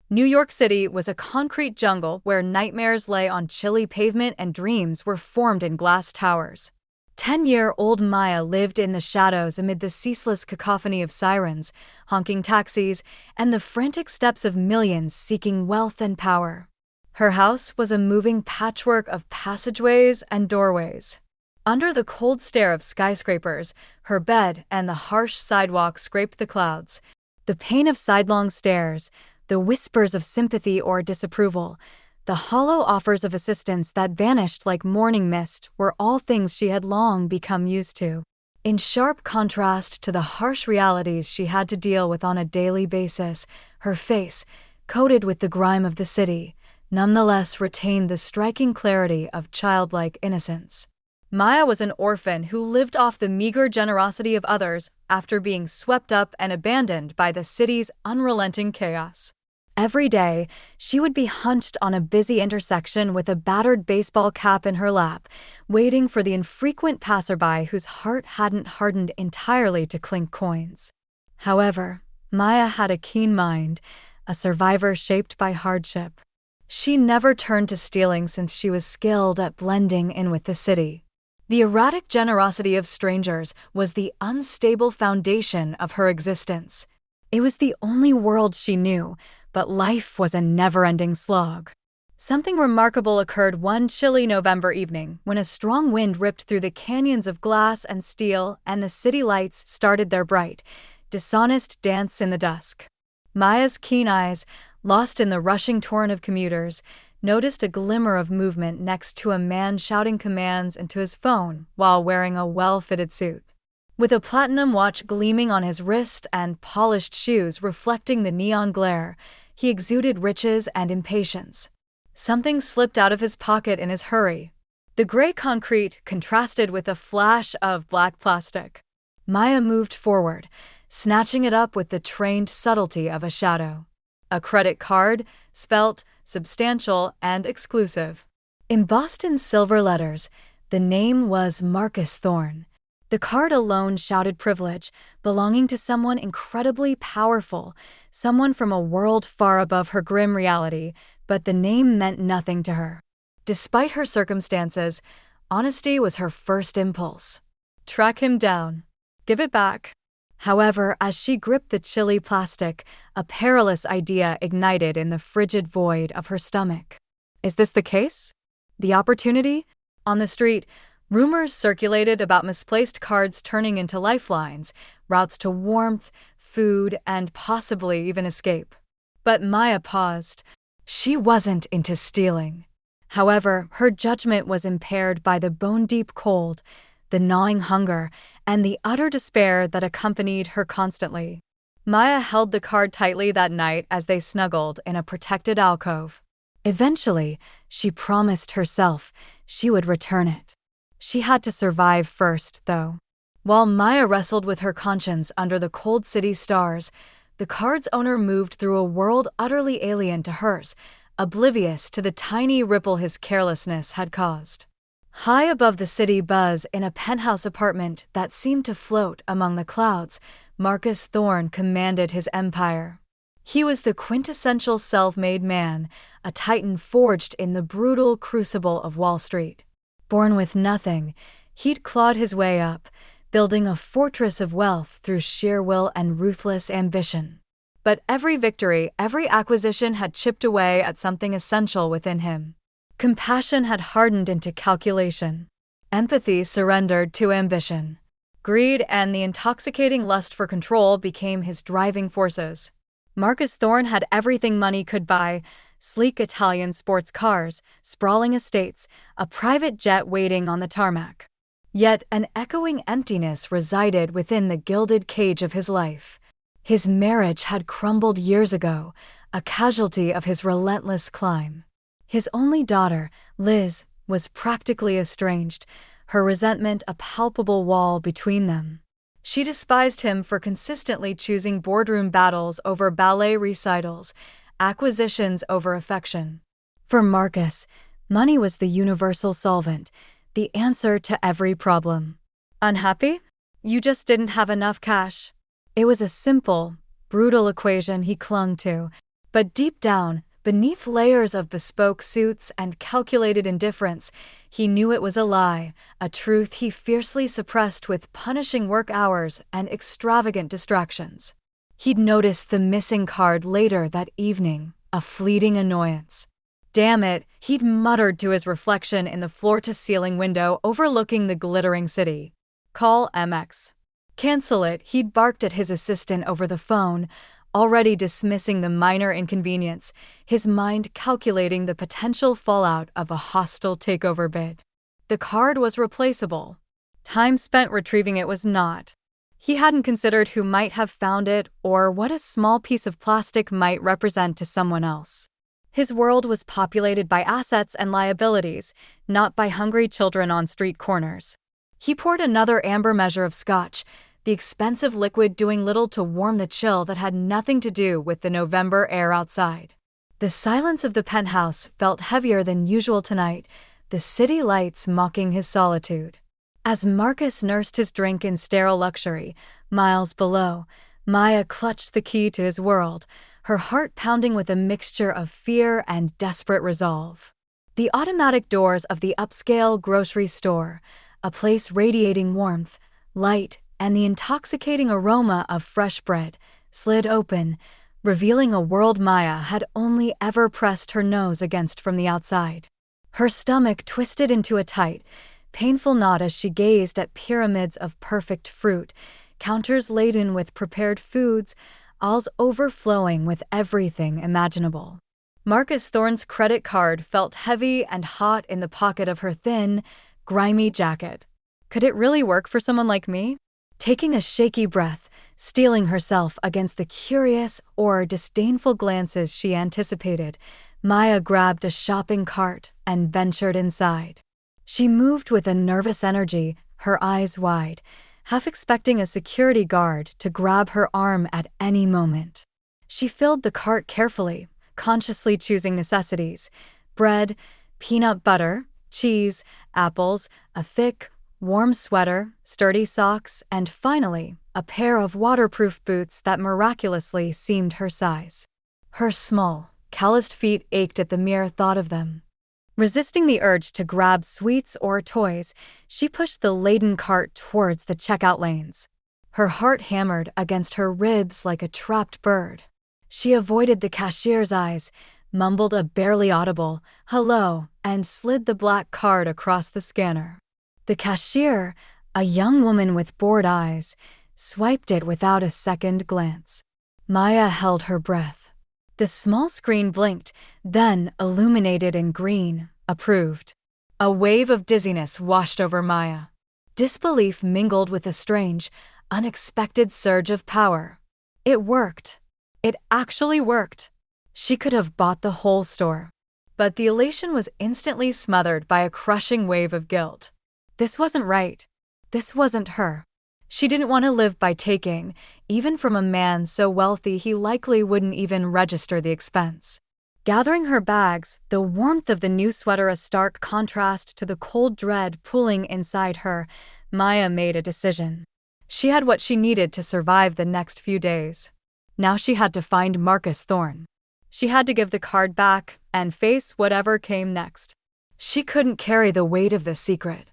New York City was a concrete jungle where nightmares lay on chilly pavement and dreams were formed in glass towers. 10-year-old Maya lived in the shadows amid the ceaseless cacophony of sirens, honking taxis, and the frantic steps of millions seeking wealth and power. Her house was a moving patchwork of passageways and doorways. Under the cold stare of skyscrapers, her bed and the harsh sidewalk scraped the clouds. The pain of sidelong stares, the whispers of sympathy or disapproval, the hollow offers of assistance that vanished like morning mist were all things she had long become used to. In sharp contrast to the harsh realities she had to deal with on a daily basis, her face, coated with the grime of the city, nonetheless retained the striking clarity of childlike innocence. Maya was an orphan who lived off the meager generosity of others after being swept up and abandoned by the city's unrelenting chaos. Every day, she would be hunched on a busy intersection with a battered baseball cap in her lap, waiting for the infrequent passerby whose heart hadn't hardened entirely to clink coins. However, Maya had a keen mind, a survivor shaped by hardship. She never turned to stealing since she was skilled at blending in with the city. The erratic generosity of strangers was the unstable foundation of her existence. It was the only world she knew, but life was a never-ending slog. Something remarkable occurred one chilly November evening when a strong wind ripped through the canyons of glass and steel and the city lights started their bright, dishonest dance in the dusk. Maya's keen eyes, lost in the rushing torrent of commuters, noticed a glimmer of movement next to a man shouting commands into his phone while wearing a well-fitted suit. With a platinum watch gleaming on his wrist and polished shoes reflecting the neon glare, he exuded riches and impatience. Something slipped out of his pocket in his hurry. The gray concrete contrasted with a flash of black plastic. Maya moved forward, snatching it up with the trained subtlety of a shadow. A credit card, spelt, substantial, and exclusive. Embossed in silver letters, the name was Marcus Thorne. The card alone shouted privilege, belonging to someone incredibly powerful, someone from a world far above her grim reality, but the name meant nothing to her. Despite her circumstances, honesty was her first impulse. Track him down. Give it back. However, as she gripped the chilly plastic, a perilous idea ignited in the frigid void of her stomach. Is this the case? The opportunity? On the street, rumors circulated about misplaced cards turning into lifelines, routes to warmth, food, and possibly even escape. But Maya paused. She wasn't into stealing. However, her judgment was impaired by the bone-deep cold, the gnawing hunger, and the utter despair that accompanied her constantly. Maya held the card tightly that night as they snuggled in a protected alcove. Eventually, she promised herself she would return it. She had to survive first, though. While Maya wrestled with her conscience under the cold city stars, the card's owner moved through a world utterly alien to hers, oblivious to the tiny ripple his carelessness had caused. High above the city buzz in a penthouse apartment that seemed to float among the clouds, Marcus Thorne commanded his empire. He was the quintessential self-made man, a titan forged in the brutal crucible of Wall Street. Born with nothing, he'd clawed his way up, building a fortress of wealth through sheer will and ruthless ambition. But every victory, every acquisition had chipped away at something essential within him. Compassion had hardened into calculation. Empathy surrendered to ambition. Greed and the intoxicating lust for control became his driving forces. Marcus Thorne had everything money could buy: sleek Italian sports cars, sprawling estates, a private jet waiting on the tarmac. Yet an echoing emptiness resided within the gilded cage of his life. His marriage had crumbled years ago, a casualty of his relentless climb. His only daughter, Liz, was practically estranged, her resentment a palpable wall between them. She despised him for consistently choosing boardroom battles over ballet recitals, acquisitions over affection. For Marcus, money was the universal solvent, the answer to every problem. Unhappy? You just didn't have enough cash. It was a simple, brutal equation he clung to, But deep down, beneath layers of bespoke suits and calculated indifference, he knew it was a lie, a truth he fiercely suppressed with punishing work hours and extravagant distractions. He'd noticed the missing card later that evening, a fleeting annoyance. Damn it, he'd muttered to his reflection in the floor-to-ceiling window overlooking the glittering city. Call MX. Cancel it, he'd barked at his assistant over the phone, already dismissing the minor inconvenience, his mind calculating the potential fallout of a hostile takeover bid. The card was replaceable. Time spent retrieving it was not. He hadn't considered who might have found it or what a small piece of plastic might represent to someone else. His world was populated by assets and liabilities, not by hungry children on street corners. He poured another amber measure of scotch, the expensive liquid doing little to warm the chill that had nothing to do with the November air outside. The silence of the penthouse felt heavier than usual tonight, the city lights mocking his solitude. As Marcus nursed his drink in sterile luxury, miles below, Maya clutched the key to his world, her heart pounding with a mixture of fear and desperate resolve. The automatic doors of the upscale grocery store, a place radiating warmth, light, and the intoxicating aroma of fresh bread, slid open, revealing a world Maya had only ever pressed her nose against from the outside. Her stomach twisted into a tight, painful knot as she gazed at pyramids of perfect fruit, counters laden with prepared foods, aisles overflowing with everything imaginable. Marcus Thorne's credit card felt heavy and hot in the pocket of her thin, grimy jacket. Could it really work for someone like me? Taking a shaky breath, steeling herself against the curious or disdainful glances she anticipated, Maya grabbed a shopping cart and ventured inside. She moved with a nervous energy, her eyes wide, half expecting a security guard to grab her arm at any moment. She filled the cart carefully, consciously choosing necessities: bread, peanut butter, cheese, apples, a thick, warm sweater, sturdy socks, and finally, a pair of waterproof boots that miraculously seemed her size. Her small, calloused feet ached at the mere thought of them. Resisting the urge to grab sweets or toys, she pushed the laden cart towards the checkout lanes. Her heart hammered against her ribs like a trapped bird. She avoided the cashier's eyes, mumbled a barely audible "hello," and slid the black card across the scanner. The cashier, a young woman with bored eyes, swiped it without a second glance. Maya held her breath. The small screen blinked, then illuminated in green, approved. A wave of dizziness washed over Maya. Disbelief mingled with a strange, unexpected surge of power. It worked. It actually worked. She could have bought the whole store. But the elation was instantly smothered by a crushing wave of guilt. This wasn't right. This wasn't her. She didn't want to live by taking, even from a man so wealthy he likely wouldn't even register the expense. Gathering her bags, the warmth of the new sweater a stark contrast to the cold dread pooling inside her, Maya made a decision. She had what she needed to survive the next few days. Now she had to find Marcus Thorne. She had to give the card back and face whatever came next. She couldn't carry the weight of the secret.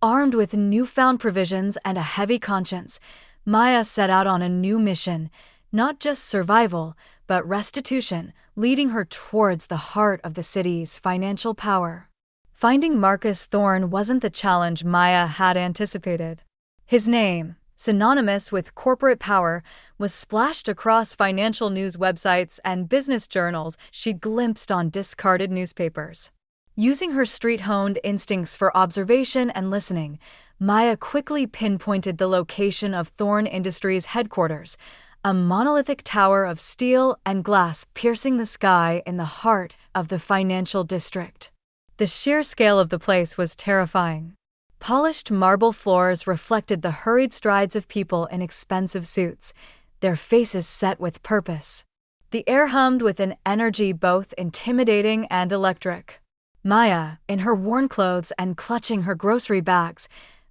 Armed with newfound provisions and a heavy conscience, Maya set out on a new mission, not just survival, but restitution, leading her towards the heart of the city's financial power. Finding Marcus Thorne wasn't the challenge Maya had anticipated. His name, synonymous with corporate power, was splashed across financial news websites and business journals she glimpsed on discarded newspapers. Using her street-honed instincts for observation and listening, Maya quickly pinpointed the location of Thorne Industries' headquarters, a monolithic tower of steel and glass piercing the sky in the heart of the financial district. The sheer scale of the place was terrifying. Polished marble floors reflected the hurried strides of people in expensive suits, their faces set with purpose. The air hummed with an energy both intimidating and electric. Maya, in her worn clothes and clutching her grocery bags,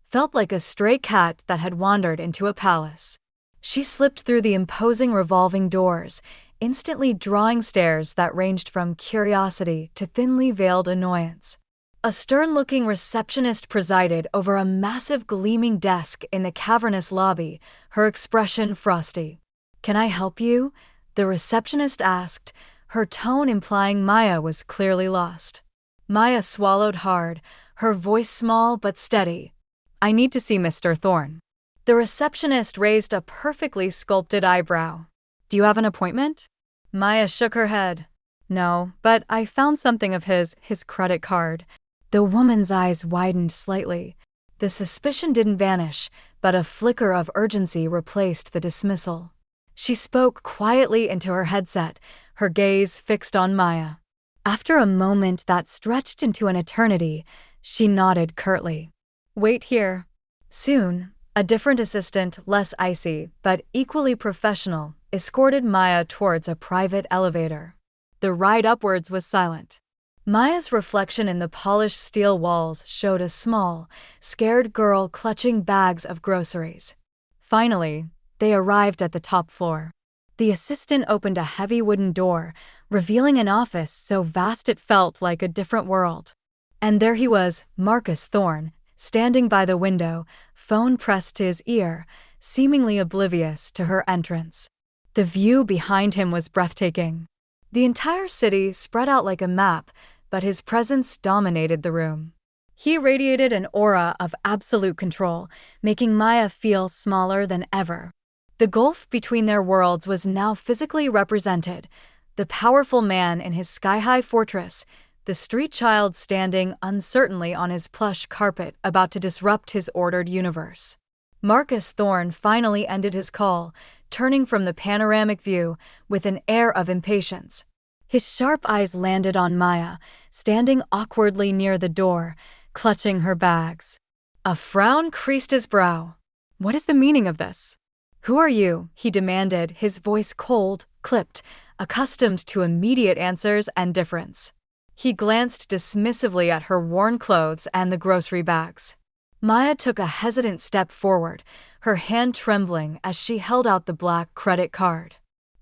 felt like a stray cat that had wandered into a palace. She slipped through the imposing revolving doors, instantly drawing stares that ranged from curiosity to thinly veiled annoyance. A stern-looking receptionist presided over a massive gleaming desk in the cavernous lobby, her expression frosty. "Can I help you?" the receptionist asked, her tone implying Maya was clearly lost. Maya swallowed hard, her voice small but steady. "I need to see Mr. Thorne." The receptionist raised a perfectly sculpted eyebrow. "Do you have an appointment?" Maya shook her head. "No, but I found something of his credit card." The woman's eyes widened slightly. The suspicion didn't vanish, but a flicker of urgency replaced the dismissal. She spoke quietly into her headset, her gaze fixed on Maya. After a moment that stretched into an eternity, she nodded curtly. "Wait here." Soon, a different assistant, less icy, but equally professional, escorted Maya towards a private elevator. The ride upwards was silent. Maya's reflection in the polished steel walls showed a small, scared girl clutching bags of groceries. Finally, they arrived at the top floor. The assistant opened a heavy wooden door, revealing an office so vast it felt like a different world. And there he was, Marcus Thorne, standing by the window, phone pressed to his ear, seemingly oblivious to her entrance. The view behind him was breathtaking. The entire city spread out like a map, but his presence dominated the room. He radiated an aura of absolute control, making Maya feel smaller than ever. The gulf between their worlds was now physically represented: the powerful man in his sky-high fortress, the street child standing uncertainly on his plush carpet about to disrupt his ordered universe. Marcus Thorne finally ended his call, turning from the panoramic view with an air of impatience. His sharp eyes landed on Maya, standing awkwardly near the door, clutching her bags. A frown creased his brow. "What is the meaning of this?" "Who are you?" he demanded, his voice cold, clipped, accustomed to immediate answers and difference. He glanced dismissively at her worn clothes and the grocery bags. Maya took a hesitant step forward, her hand trembling as she held out the black credit card.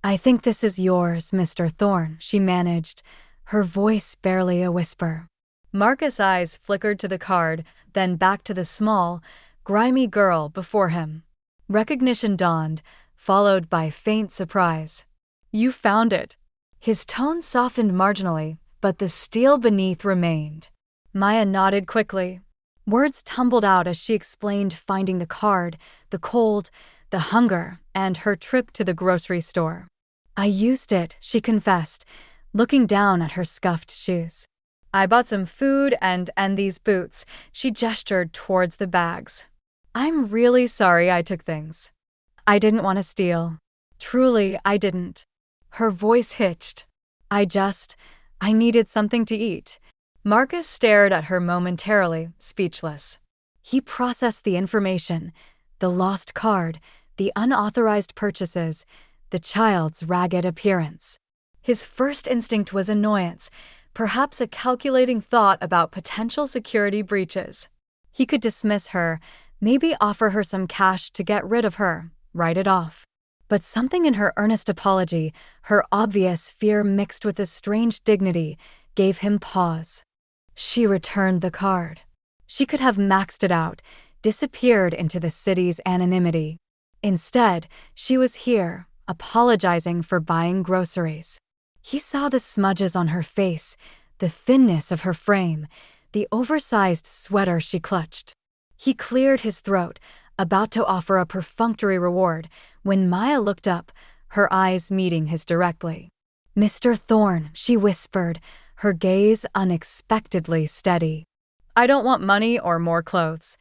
"I think this is yours, Mr. Thorne," she managed, her voice barely a whisper. Marcus' eyes flickered to the card, then back to the small, grimy girl before him. Recognition dawned, followed by faint surprise. "You found it." His tone softened marginally, but the steel beneath remained. Maya nodded quickly. Words tumbled out as she explained finding the card, the cold, the hunger, and her trip to the grocery store. "I used it," she confessed, looking down at her scuffed shoes. "I bought some food and these boots." She gestured towards the bags. "I'm really sorry I took things. I didn't want to steal. Truly, I didn't." Her voice hitched. I needed something to eat." Marcus stared at her momentarily, speechless. He processed the information: the lost card, the unauthorized purchases, the child's ragged appearance. His first instinct was annoyance, perhaps a calculating thought about potential security breaches. He could dismiss her, maybe offer her some cash to get rid of her, write it off. But something in her earnest apology, her obvious fear mixed with a strange dignity, gave him pause. She returned the card. She could have maxed it out, disappeared into the city's anonymity. Instead, she was here, apologizing for buying groceries. He saw the smudges on her face, the thinness of her frame, the oversized sweater she clutched. He cleared his throat, about to offer a perfunctory reward, when Maya looked up, her eyes meeting his directly. "Mr. Thorne," she whispered, her gaze unexpectedly steady. "I don't want money or more clothes.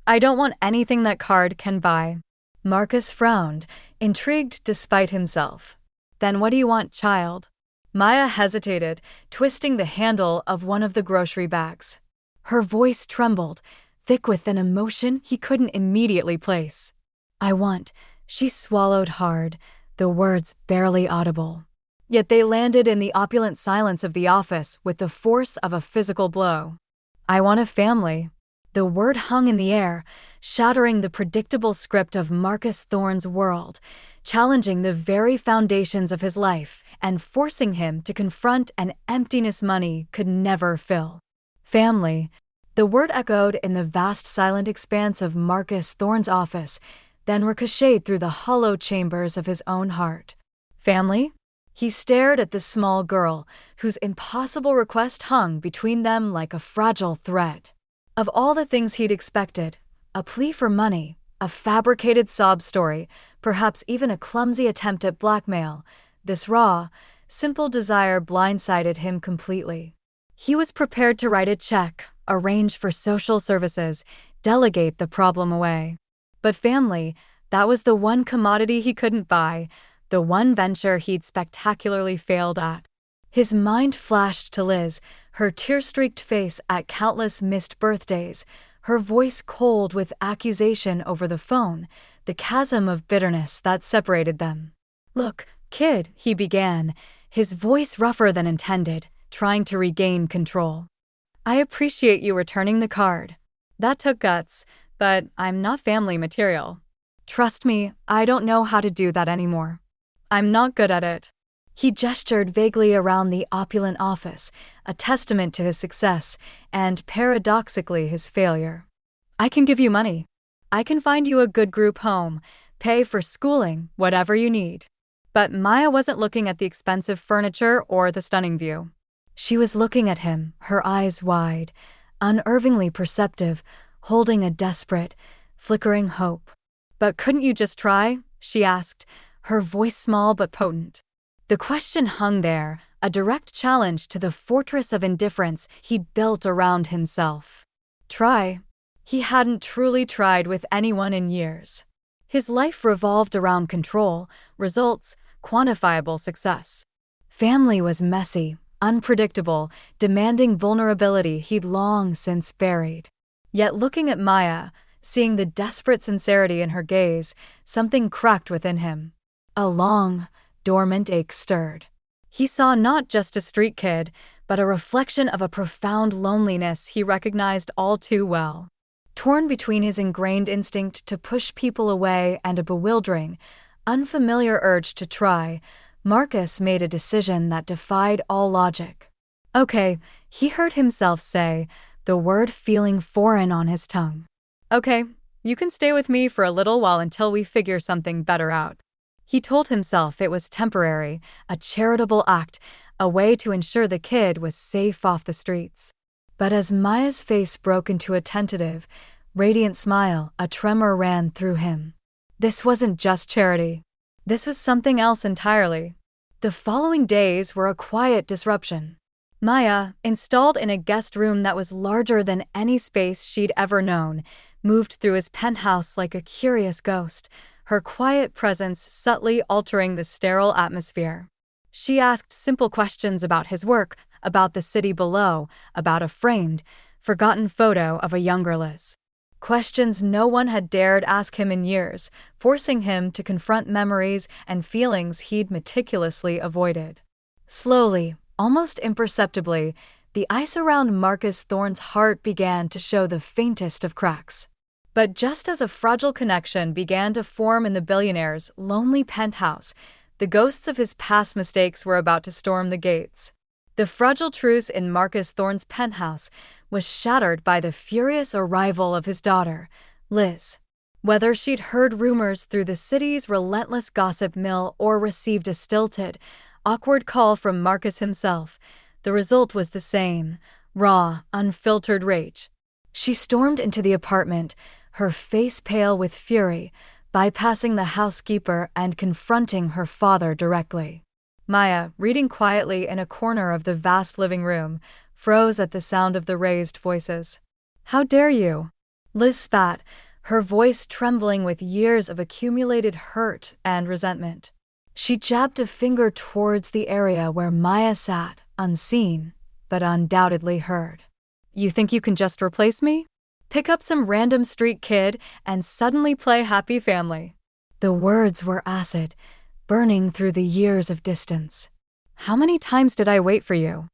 I don't want anything that card can buy." Marcus frowned, intrigued despite himself. "Then what do you want, child?" Maya hesitated, twisting the handle of one of the grocery bags. Her voice trembled, thick with an emotion he couldn't immediately place. She swallowed hard, the words barely audible. Yet they landed in the opulent silence of the office with the force of a physical blow. "I want a family." The word hung in the air, shattering the predictable script of Marcus Thorne's world, challenging the very foundations of his life and forcing him to confront an emptiness money could never fill. Family. The word echoed in the vast silent expanse of Marcus Thorne's office, then ricocheted through the hollow chambers of his own heart. Family? He stared at the small girl, whose impossible request hung between them like a fragile thread. Of all the things he'd expected, a plea for money, a fabricated sob story, perhaps even a clumsy attempt at blackmail, this raw, simple desire blindsided him completely. He was prepared to write a check, arrange for social services, delegate the problem away. But family, that was the one commodity he couldn't buy, the one venture he'd spectacularly failed at. His mind flashed to Liz, her tear-streaked face at countless missed birthdays, her voice cold with accusation over the phone, the chasm of bitterness that separated them. "Look, kid," he began, his voice rougher than intended, trying to regain control. "I appreciate you returning the card. That took guts, but I'm not family material. Trust me, I don't know how to do that anymore. I'm not good at it." He gestured vaguely around the opulent office, a testament to his success and, paradoxically, his failure. "I can give you money. I can find you a good group home, pay for schooling, whatever you need." But Maya wasn't looking at the expensive furniture or the stunning view. She was looking at him, her eyes wide, unervingly perceptive, holding a desperate, flickering hope. "But couldn't you just try?" she asked, her voice small but potent. The question hung there, a direct challenge to the fortress of indifference he'd built around himself. Try? He hadn't truly tried with anyone in years. His life revolved around control, results, quantifiable success. Family was messy, unpredictable, demanding vulnerability he'd long since buried. Yet looking at Maya, seeing the desperate sincerity in her gaze, something cracked within him. A long, dormant ache stirred. He saw not just a street kid, but a reflection of a profound loneliness he recognized all too well. Torn between his ingrained instinct to push people away and a bewildering, unfamiliar urge to try, Marcus made a decision that defied all logic. "Okay," he heard himself say, the word feeling foreign on his tongue. "Okay, you can stay with me for a little while until we figure something better out." He told himself it was temporary, a charitable act, a way to ensure the kid was safe off the streets. But as Maya's face broke into a tentative, radiant smile, a tremor ran through him. This wasn't just charity. This was something else entirely. The following days were a quiet disruption. Maya, installed in a guest room that was larger than any space she'd ever known, moved through his penthouse like a curious ghost, her quiet presence subtly altering the sterile atmosphere. She asked simple questions about his work, about the city below, about a framed, forgotten photo of a younger Liz. Questions no one had dared ask him in years, forcing him to confront memories and feelings he'd meticulously avoided. Slowly, almost imperceptibly, the ice around Marcus Thorne's heart began to show the faintest of cracks. But just as a fragile connection began to form in the billionaire's lonely penthouse, the ghosts of his past mistakes were about to storm the gates. The fragile truce in Marcus Thorne's penthouse was shattered by the furious arrival of his daughter, Liz. Whether she'd heard rumors through the city's relentless gossip mill or received a stilted, awkward call from Marcus himself, the result was the same: raw, unfiltered rage. She stormed into the apartment, her face pale with fury, bypassing the housekeeper and confronting her father directly. Maya, reading quietly in a corner of the vast living room, froze at the sound of the raised voices. "How dare you?" Liz spat, her voice trembling with years of accumulated hurt and resentment. She jabbed a finger towards the area where Maya sat, unseen, but undoubtedly heard. "You think you can just replace me? Pick up some random street kid and suddenly play happy family." The words were acid, burning through the years of distance. "How many times did I wait for you?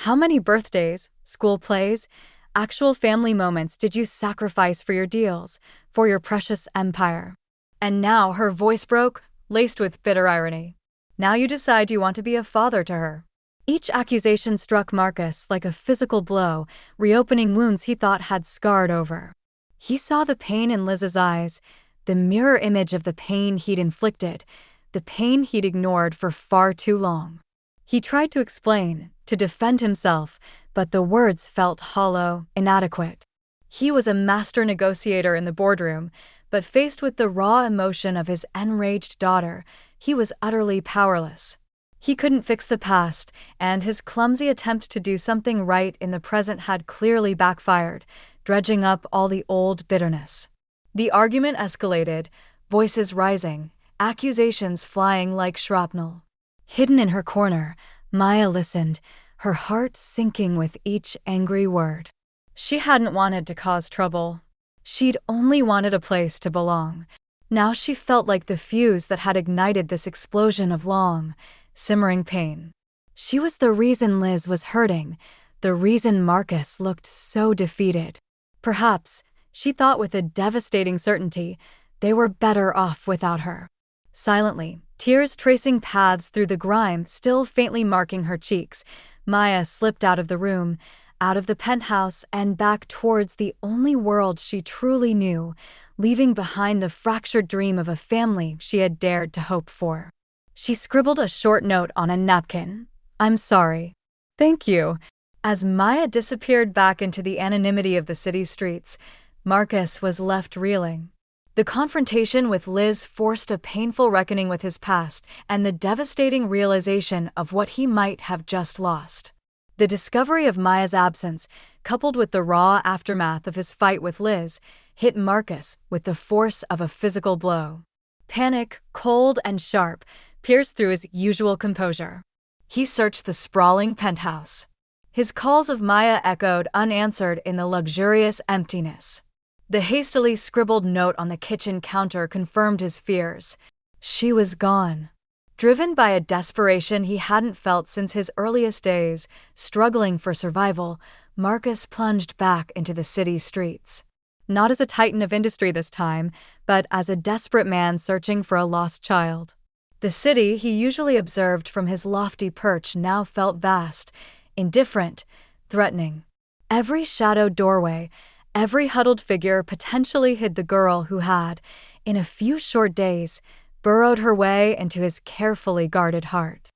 How many birthdays, school plays, actual family moments did you sacrifice for your deals, for your precious empire?" And now her voice broke, laced with bitter irony. Now you decide you want to be a father to her. Each accusation struck Marcus like a physical blow, reopening wounds he thought had scarred over. He saw the pain in Liz's eyes, the mirror image of the pain he'd inflicted, the pain he'd ignored for far too long. He tried to explain, to defend himself, but the words felt hollow, inadequate. He was a master negotiator in the boardroom, but faced with the raw emotion of his enraged daughter, he was utterly powerless. He couldn't fix the past, and his clumsy attempt to do something right in the present had clearly backfired, dredging up all the old bitterness. The argument escalated, voices rising, accusations flying like shrapnel. Hidden in her corner, Maya listened, her heart sinking with each angry word. She hadn't wanted to cause trouble. She'd only wanted a place to belong. Now she felt like the fuse that had ignited this explosion of long, simmering pain. She was the reason Liz was hurting, the reason Marcus looked so defeated. Perhaps, she thought with a devastating certainty, they were better off without her. Silently, tears tracing paths through the grime still faintly marking her cheeks, Maya slipped out of the room, out of the penthouse and back towards the only world she truly knew, leaving behind the fractured dream of a family she had dared to hope for. She scribbled a short note on a napkin. "I'm sorry. Thank you." As Maya disappeared back into the anonymity of the city streets, Marcus was left reeling. The confrontation with Liz forced a painful reckoning with his past and the devastating realization of what he might have just lost. The discovery of Maya's absence, coupled with the raw aftermath of his fight with Liz, hit Marcus with the force of a physical blow. Panic, cold and sharp, pierced through his usual composure. He searched the sprawling penthouse. His calls of Maya echoed unanswered in the luxurious emptiness. The hastily scribbled note on the kitchen counter confirmed his fears. She was gone. Driven by a desperation he hadn't felt since his earliest days, struggling for survival, Marcus plunged back into the city streets. Not as a titan of industry this time, but as a desperate man searching for a lost child. The city he usually observed from his lofty perch now felt vast, indifferent, threatening. Every shadowed doorway, every huddled figure potentially hid the girl who had, in a few short days, burrowed her way into his carefully guarded heart.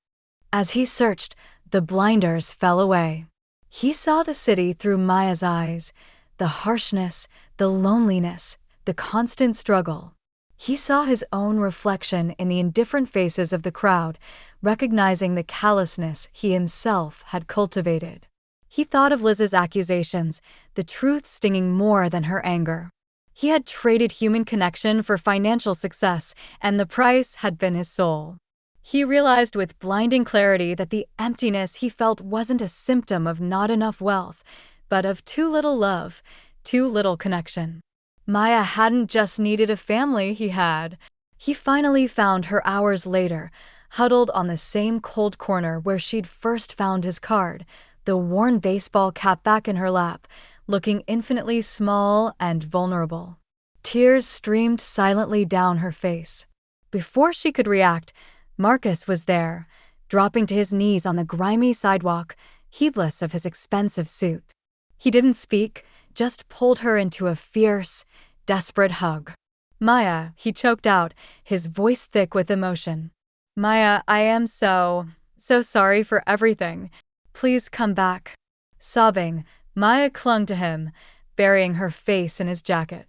As he searched, the blinders fell away. He saw the city through Maya's eyes, the harshness, the loneliness, the constant struggle. He saw his own reflection in the indifferent faces of the crowd, recognizing the callousness he himself had cultivated. He thought of Liz's accusations, the truth stinging more than her anger. He had traded human connection for financial success, and the price had been his soul. He realized with blinding clarity that the emptiness he felt wasn't a symptom of not enough wealth, but of too little love, too little connection. Maya hadn't just needed a family, he had. He finally found her hours later, huddled on the same cold corner where she'd first found his card, the worn baseball cap back in her lap, looking infinitely small and vulnerable. Tears streamed silently down her face. Before she could react, Marcus was there, dropping to his knees on the grimy sidewalk, heedless of his expensive suit. He didn't speak, just pulled her into a fierce, desperate hug. "Maya," he choked out, his voice thick with emotion. "Maya, I am so sorry for everything. Please come back." Sobbing, Maya clung to him, burying her face in his jacket.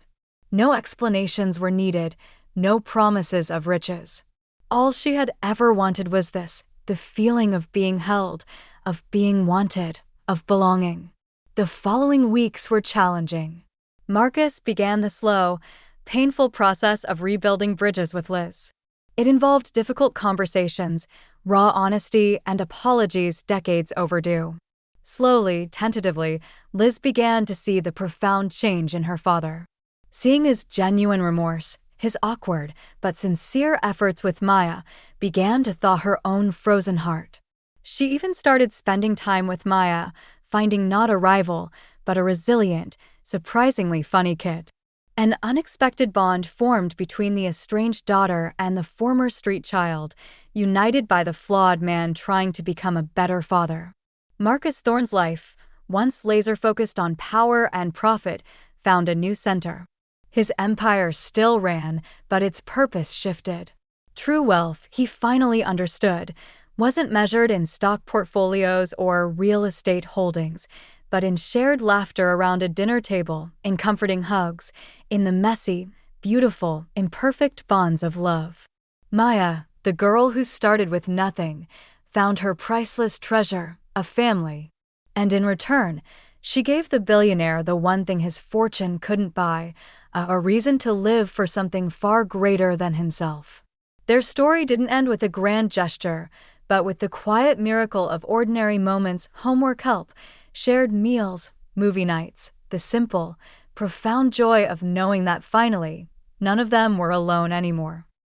No explanations were needed, no promises of riches. All she had ever wanted was this, the feeling of being held, of being wanted, of belonging. The following weeks were challenging. Marcus began the slow, painful process of rebuilding bridges with Liz. It involved difficult conversations, raw honesty, and apologies decades overdue. Slowly, tentatively, Liz began to see the profound change in her father. Seeing his genuine remorse, his awkward but sincere efforts with Maya, began to thaw her own frozen heart. She even started spending time with Maya, finding not a rival, but a resilient, surprisingly funny kid. An unexpected bond formed between the estranged daughter and the former street child, united by the flawed man trying to become a better father. Marcus Thorne's life, once laser-focused on power and profit, found a new center. His empire still ran, but its purpose shifted. True wealth, he finally understood, wasn't measured in stock portfolios or real estate holdings, but in shared laughter around a dinner table, in comforting hugs, in the messy, beautiful, imperfect bonds of love. Maya, the girl who started with nothing, found her priceless treasure, a family. And in return, she gave the billionaire the one thing his fortune couldn't buy, a reason to live for something far greater than himself. Their story didn't end with a grand gesture, but with the quiet miracle of ordinary moments, homework help, shared meals, movie nights, the simple, profound joy of knowing that finally, none of them were alone anymore.